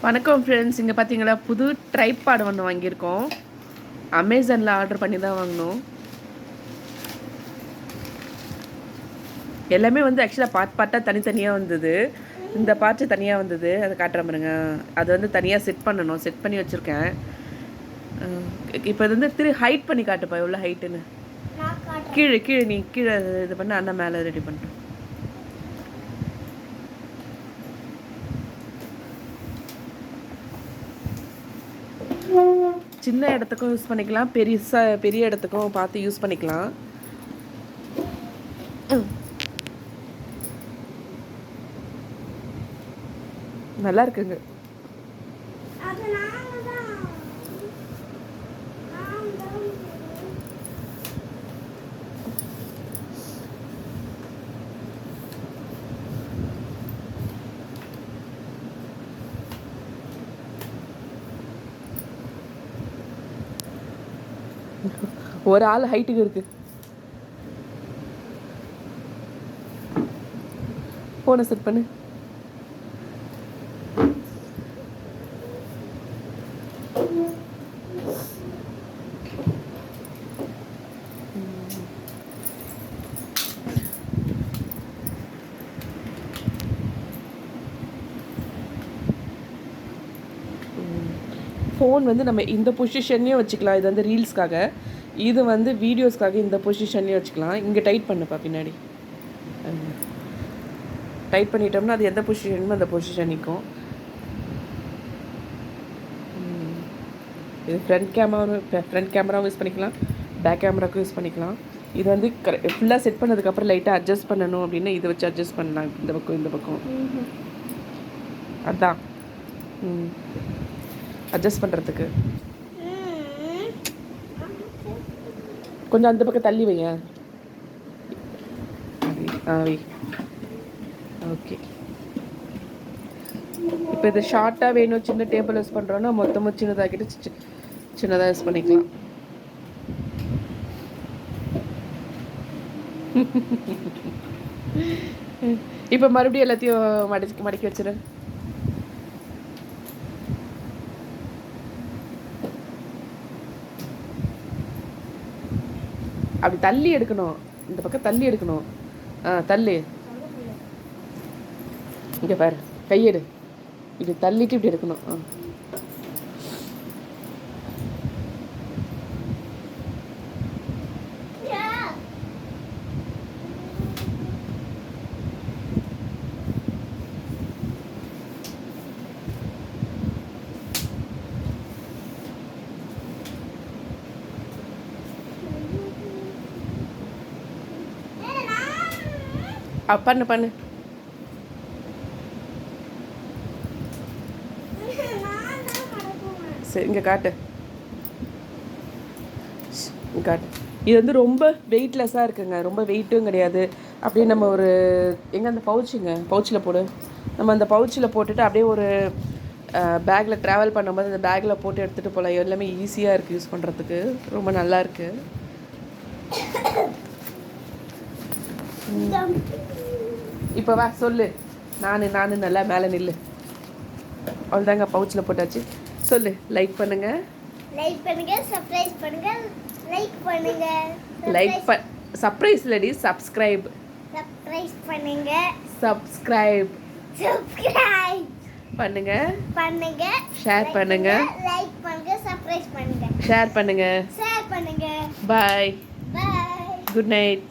வணக்கம் ஃப்ரெண்ட்ஸ். இங்கே பார்த்தீங்களா, புது ட்ரைபாட் ஒன்று வாங்கியிருக்கோம். அமேசானில் ஆர்டர் பண்ணி தான் வாங்கினோம். எல்லாமே வந்து ஆக்சுவலாக பார்ட்டாக தனித்தனியாக வந்தது. இந்த பார்ட்டு தனியாக வந்தது. அதை காட்டுற பாருங்க. அது வந்து தனியாக செட் பண்ணணும். செட் பண்ணி வச்சுருக்கேன். இப்போ இது வந்து ஹைட் பண்ணி காட்டுப்பா, எவ்வளோ ஹைட்டுன்னு. கீழே கீழே நீ கீழே இது பண்ண, அண்ணா மேலே ரெடி பண்ணிட்டோம். சின்ன இடத்துக்கும் யூஸ் பண்ணிக்கலாம், பெரிய இடத்துக்கும் பார்த்து யூஸ் பண்ணிக்கலாம். நல்லா இருக்குங்க. ஒரு ஆள் ஹைட்டுக்கு இருக்கு. போனை செட் பண்ணு. ஃபோன் வந்து நம்ம இந்த பொசிஷன்லேயும் வச்சுக்கலாம். இது வந்து ரீல்ஸ்க்காக, இது வந்து வீடியோஸ்க்காக இந்த பொசிஷன்லேயும் வச்சுக்கலாம். இங்கே டைட் பண்ணுப்பா, பின்னாடி டைட் பண்ணிட்டோம்னா அது எந்த பொசிஷனுமோ அந்த பொசிஷன் நிற்கும். இது ஃப்ரண்ட் கேமராவும் யூஸ் பண்ணிக்கலாம், பேக் கேமராவுக்கும் யூஸ் பண்ணிக்கலாம். இது வந்து ஃபுல்லாக செட் பண்ணதுக்கப்புறம் லைட்டாக அட்ஜஸ்ட் பண்ணணும் அப்படின்னா இதை வச்சு அட்ஜஸ்ட் பண்ணலாம். இந்த பக்கம் அதான் அட்ஜஸ்ட் பண்ணுறதுக்கு. கொஞ்சம் அந்த பக்கம் தள்ளி வைங்க. ஓகே. இப்போ இது ஷார்ட்டாக வேணும், சின்ன டேபிள் யூஸ் பண்ணுறோன்னா மொத்தமாக சின்னதாகிட்டு சின்னதாக யூஸ் பண்ணிக்கலாம். இப்போ மறுபடியும் எல்லாத்தையும் மடக்கி வச்சிரு. அப்படி தள்ளி எடுக்கணும், இந்த பக்கம் தள்ளி எடுக்கணும். தள்ளி இங்கே பாரு, கையெடு. இப்படி தள்ளிட்டு இப்படி எடுக்கணும். பண்ணு. சரி, இங்கே காட்டு. இது வந்து ரொம்ப வெயிட்லெஸ்ஸாக இருக்குங்க. ரொம்ப வெயிட்டும் கிடையாது. அப்படியே நம்ம ஒரு எங்கே அந்த பவுச்சில் போடு. நம்ம அந்த பவுச்சில் போட்டுட்டு அப்படியே ஒரு பேக்கில் ட்ராவல் பண்ணும்போது அந்த பேக்கில் போட்டு எடுத்துகிட்டு போகலாம். எல்லாமே ஈஸியாக இருக்குது யூஸ் பண்ணுறதுக்கு. ரொம்ப நல்லா இருக்குது. இப்போ வா சொல்லு. நான் நல்லா மேலே நில்லு. அவ்வளோதாங்க, பவுச்சில் போட்டாச்சு. சொல்லு. லைக் பண்ணுங்க, சப்ஸ்கிரைப் இல்லடி, சப்ஸ்கிரைப் பண்ணுங்க, ஷேர் பண்ணுங்க, ஷேர் பண்ணுங்க. பாய், குட் நைட்.